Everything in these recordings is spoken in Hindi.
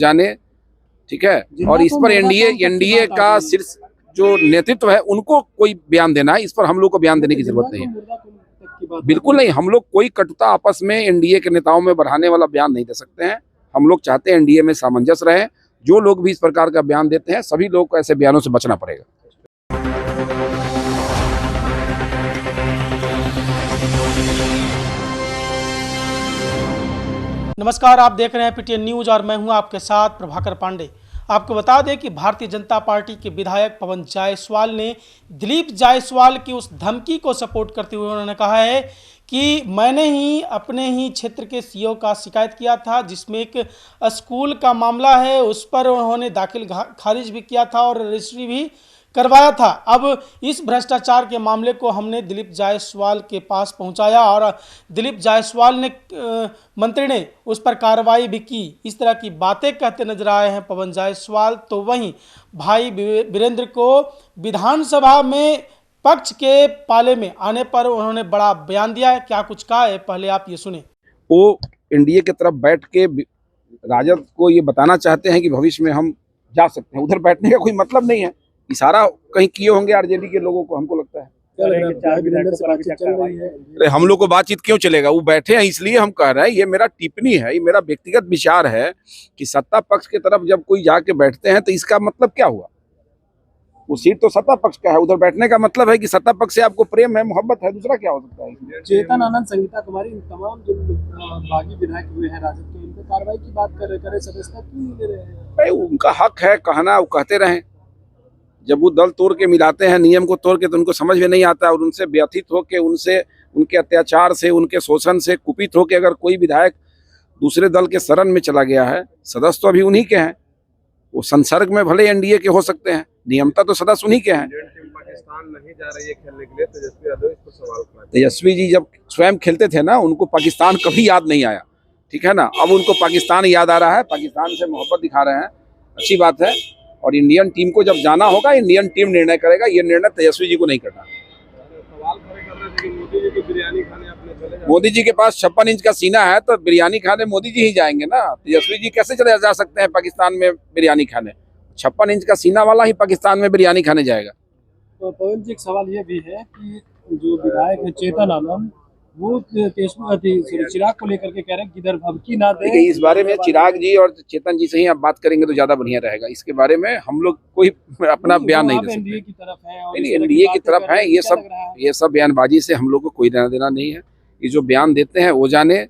जाने, ठीक है। और इस पर एनडीए का शीर्ष जो नेतृत्व है उनको कोई बयान देना है, इस पर हम लोग को बयान देने की जरूरत नहीं है। बिल्कुल नहीं, हम लोग कोई कटुता आपस में एनडीए के नेताओं में बढ़ाने वाला बयान नहीं दे सकते हैं। हम लोग चाहते हैं एनडीए में सामंजस्य रहे। जो लोग भी इस प्रकार का बयान देते हैं सभी लोगों को ऐसे बयानों से बचना पड़ेगा। नमस्कार, आप देख रहे हैं पीटीएन न्यूज और मैं हूं आपके साथ प्रभाकर पांडे। आपको बता दें कि भारतीय जनता पार्टी के विधायक पवन जायसवाल ने दिलीप जायसवाल की उस धमकी को सपोर्ट करते हुए उन्होंने कहा है कि मैंने ही अपने ही क्षेत्र के सीईओ का शिकायत किया था, जिसमें एक स्कूल का मामला है, उस पर उन्होंने दाखिल खारिज भी किया था और रजिस्ट्री भी करवाया था। अब इस भ्रष्टाचार के मामले को हमने दिलीप जायसवाल के पास पहुंचाया और दिलीप जायसवाल ने मंत्री ने उस पर कार्रवाई भी की। इस तरह की बातें कहते नजर आए हैं पवन जायसवाल। तो वहीं भाई वीरेंद्र को विधानसभा में पक्ष के पाले में आने पर उन्होंने बड़ा बयान दिया है। क्या कुछ कहा है, पहले आप ये सुने। वो एनडीए की तरफ बैठ के राजद को ये बताना चाहते हैं कि भविष्य में हम जा सकते हैं। उधर बैठने का कोई मतलब नहीं है। इशारा कहीं किए होंगे आरजेडी के लोगों को, हमको लगता है। अरे हम लोग को बातचीत क्यों चलेगा? वो बैठे हैं इसलिए हम कह रहे हैं। ये मेरा टिप्पणी है, ये मेरा व्यक्तिगत विचार है कि सत्ता पक्ष की तरफ जब कोई जाके बैठते हैं तो इसका मतलब क्या हुआ? वो सीट तो सत्ता पक्ष का है, उधर बैठने का मतलब है कि सत्ता पक्ष से आपको प्रेम है, मोहब्बत है, दूसरा क्या हो सकता है? चेतन आनंद, संगीता कुमारी, तमाम जो बागी विधायक हुए हैं राजद के, उनको कार्रवाई की बात कर रहे, सदस्यता क्यों नहीं ले रहे हैं? भाई उनका हक है कहना, वो कहते रहें। जब वो दल तोड़ के मिलाते हैं, नियम को तोड़ के, तो उनको समझ में नहीं आता। और उनसे व्यथित होके, उनसे उनके अत्याचार से, उनके शोषण से कुपित होके अगर कोई विधायक दूसरे दल के शरण में चला गया है, सदस्य तो अभी उन्हीं के हैं। वो संसर्ग में भले एनडीए के हो सकते हैं, नियमता तो सदस्य उन्हीं के हैं। पाकिस्तान नहीं जा रही है खेलने के लिए, तेजस्वी यादव इस पर सवाल उठाए। तेजस्वी जी जब स्वयं खेलते थे ना, उनको पाकिस्तान कभी याद नहीं आया, ठीक है ना। अब उनको पाकिस्तान याद आ रहा है, पाकिस्तान से मोहब्बत दिखा रहे हैं, अच्छी बात है। और इंडियन टीम को जब जाना होगा, इंडियन टीम निर्णय करेगा, ये निर्णय तेजस्वी जी को नहीं करना। सवाल खड़े कर रहे थे कि मोदी जी की बिरयानी खाने अपने चले जाए। मोदी जी के पास 56 इंच का सीना है, तो बिरयानी खाने मोदी जी ही जाएंगे ना। तेजस्वी जी कैसे चले जा सकते हैं पाकिस्तान में बिरयानी खाने? 56 इंच का सीना वाला ही पाकिस्तान में बिरयानी खाने जाएगा। तो पवन जी, एक सवाल ये भी है कि जो विधायक है चेतन आनंद, वो चिराग को लेकर के कह रहे हैं कि इधर धमकी ना दे। इस बारे में चिराग जी और चेतन जी से ही आप बात करेंगे तो ज्यादा बढ़िया रहेगा। इसके बारे में हम लोग कोई अपना बयान नहीं दे सकते। एनडीए की तरफ है, नहीं, एनडीए की तरफ है। ये सब बयानबाजी से हम लोग को कोई लेना देना नहीं है। ये जो बयान देते हैं वो जाने,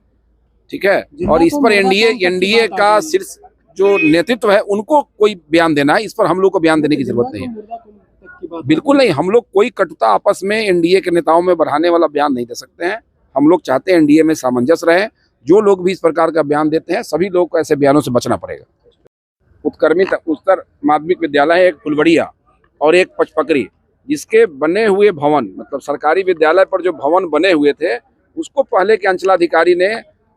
ठीक है। और इस पर एनडीए का शीर्ष जो नेतृत्व है उनको कोई बयान देना है, इस पर हम लोग को बयान देने की जरूरत नहीं है। बिल्कुल नहीं, हम लोग कोई कटुता आपस में एनडीए के नेताओं में बढ़ाने वाला बयान नहीं दे सकते हैं। हम लोग चाहते हैं एनडीए में सामंजस्य रहे। जो लोग भी इस प्रकार का बयान देते हैं सभी लोगों को ऐसे बयानों से बचना पड़ेगा। उत्क्रमित उच्चतर माध्यमिक विद्यालय, एक फुलबड़िया और एक पचपकरी, जिसके बने हुए भवन, मतलब सरकारी विद्यालय पर जो भवन बने हुए थे, उसको पहले के अंचलाधिकारी ने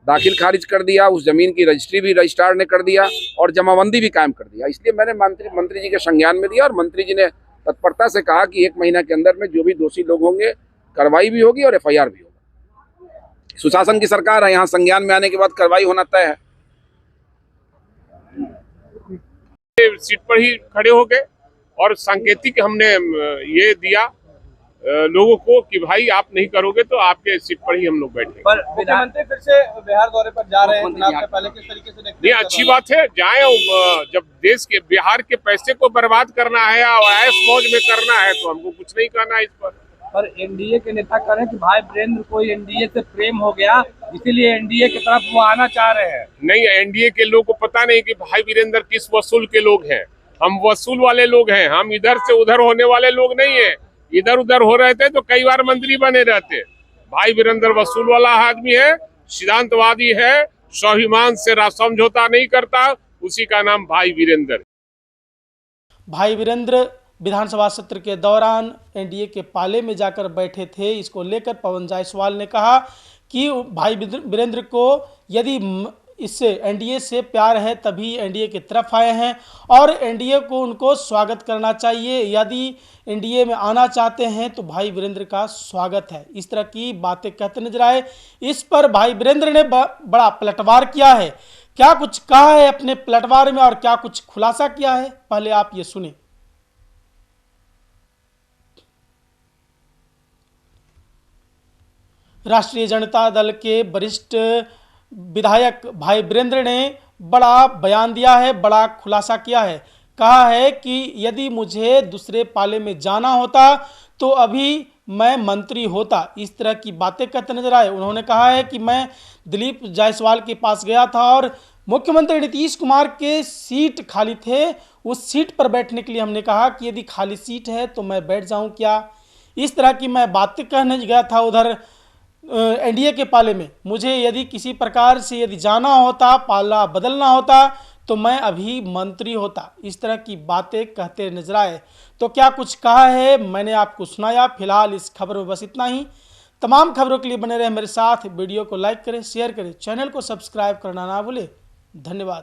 दाखिल खारिज कर दिया। उस जमीन की रजिस्ट्री भी रजिस्ट्रार ने कर दिया और जमाबंदी भी कायम कर दिया। इसलिए मैंने मंत्री जी के संज्ञान में दिया और मंत्री जी ने तत्परता से कहा कि 1 महीना के अंदर में जो भी दोषी लोग होंगे कार्रवाई भी होगी और एफआईआर भी होगा। सुशासन की सरकार है, यहाँ संज्ञान में आने के बाद कार्रवाई होना तय है। सीट पर ही खड़े हो गए और सांकेतिक हमने ये दिया लोगों को कि भाई आप नहीं करोगे तो आपके सीट पर ही हम लोग बैठेंगे। पर मुख्यमंत्री फिर से बिहार दौरे पर जा रहे हैं, चुनाव से पहले किस तरीके से देखते हैं? ये अच्छी बात है, जाए। जब देश के, बिहार के पैसे को बर्बाद करना है और ऐश मौज में करना है तो हमको कुछ नहीं करना है इस पर एनडीए के नेता कह रहे हैं कि भाई वीरेंद्र को एनडीए से प्रेम हो गया, इसीलिए एनडीए की तरफ वो आना चाह रहे हैं। नहीं, एनडीए के लोग को पता नहीं कि भाई वीरेंद्र किस वसूल के लोग हैं। हम वसूल वाले लोग हैं, हम इधर से उधर होने वाले लोग नहीं है। इधर उधर हो रहे थे तो कई बार मंत्री बने रहते। भाई वीरेंद्र वसूल वाला आदमी है, सिद्धांतवादी है, स्वाभिमान से समझौता नहीं करता, उसी का नाम भाई वीरेंद्र। भाई वीरेंद्र विधानसभा सत्र के दौरान एनडीए के पाले में जाकर बैठे थे। इसको लेकर पवन जायसवाल ने कहा कि भाई वीरेंद्र को यदि इससे एनडीए से प्यार है तभी एनडीए की तरफ आए हैं और एनडीए को उनको स्वागत करना चाहिए। यदि एनडीए में आना चाहते हैं तो भाई वीरेंद्र का स्वागत है। इस तरह की बातें कहते नजर आए। इस पर भाई वीरेंद्र ने बड़ा पलटवार किया है क्या कुछ कहा है अपने पलटवार में और क्या कुछ खुलासा किया है, पहले आप ये सुने। राष्ट्रीय जनता दल के वरिष्ठ विधायक भाई वीरेंद्र ने बड़ा बयान दिया है, बड़ा खुलासा किया है। कहा है कि यदि मुझे दूसरे पाले में जाना होता तो अभी मैं मंत्री होता, इस तरह की बातें करते नजर आए। उन्होंने कहा है कि मैं दिलीप जायसवाल के पास गया था और मुख्यमंत्री नीतीश कुमार के सीट खाली थे, उस सीट पर बैठने के लिए हमने कहा कि यदि खाली सीट है तो मैं बैठ जाऊं क्या, इस तरह की मैं बातें कहने गया था उधर एनडीए के पाले में। मुझे यदि किसी प्रकार से यदि जाना होता, पाला बदलना होता तो मैं अभी मंत्री होता, इस तरह की बातें कहते नजर आए। तो क्या कुछ कहा है मैंने आपको सुनाया। फिलहाल इस खबर में बस इतना ही। तमाम खबरों के लिए बने रहे मेरे साथ। वीडियो को लाइक करें, शेयर करें, चैनल को सब्सक्राइब करना ना भूलें। धन्यवाद।